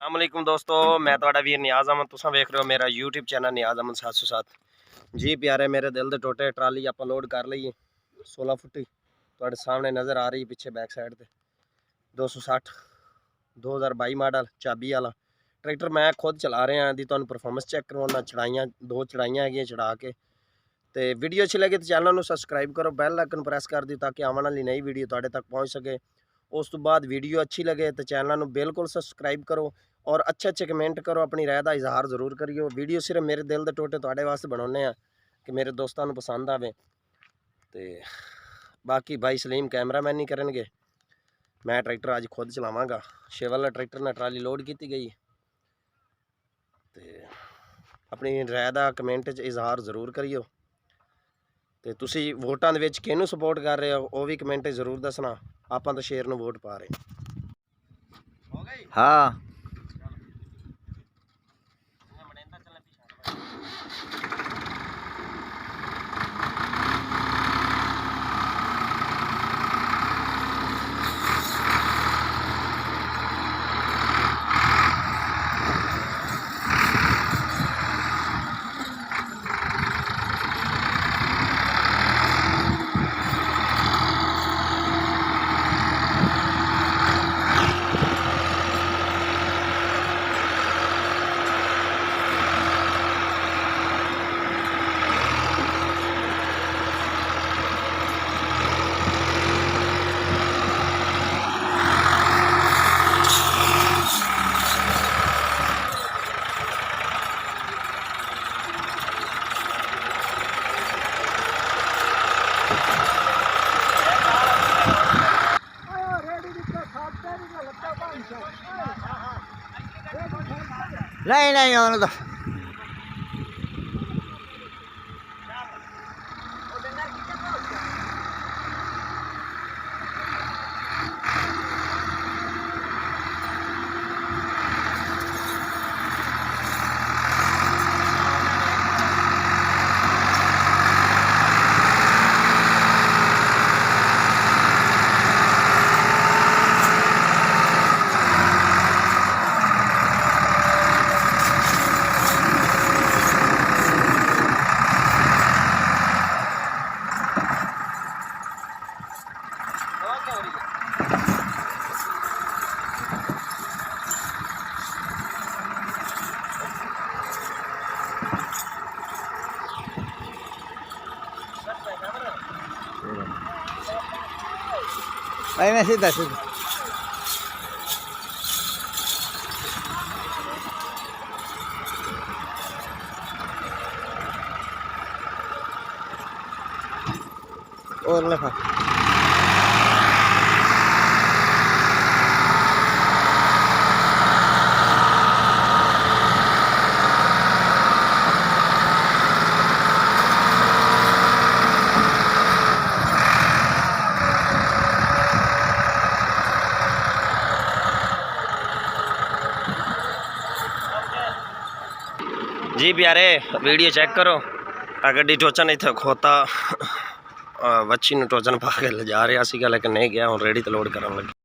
अस्सलामुअलैकुम दोस्तों, मैं तुहाडा वीर नियाज़ अहमद। तुसां वेख रहे हो मेरा यूट्यूब चैनल नियाज़ अहमद 707। जी प्यारे मेरे दिल दे टोटे, ट्राली आप लोड कर लईए 16 फुटी तुहाडे सामने नज़र आ रही पिछे बैक साइड ते 260 2022 मॉडल चाबी वाला ट्रैक्टर मैं खुद चला रहा दी। तुहानू परफॉर्मेंस चेक करवाना। चढ़ाइयाँ दो चढ़ाइयाँ है चढ़ा के तो वीडियो अच्छी लगे तो चैनल को सबसक्राइब करो, बैल आइकन प्रेस कर दी ताकि आने वाली नई वीडियो तुहाडे तक पहुँच सके। उस तो बाद वीडियो अच्छी लगे तो चैनल को बिल्कुल सबसक्राइब करो और अच्छे कमेंट करो, अपनी राय का इजहार जरूर करियो। वीडियो सिर्फ मेरे दिल के टोटे तुहाडे वास्ते बनाने कि मेरे दोस्तों को पसंद आवे। तो बाकी भाई सलीम कैमरामैन नहीं करेंगे, मैं ट्रैक्टर अज खुद चलावांगा। शेवल ट्रैक्टर ने ट्राली लोड की गई। तो अपनी राय का कमेंट इजहार जरूर करियो। तो तुसी वोटां दे विच किहनूं सपोर्ट कर रहे हो वह भी कमेंट जरूर दसना। आपां तो शेर नूं वोट पा रहे। हाँ नहीं नहीं होने दो। भाई मैं सीधा सीधा और लफा जी प्यारे वीडियो चेक करो। गड्डी टोचन इतने खोता वच्छी टोचन पा के ले जा रहा, लेकिन नहीं गया। हम रेडी तो लोड करन लगे।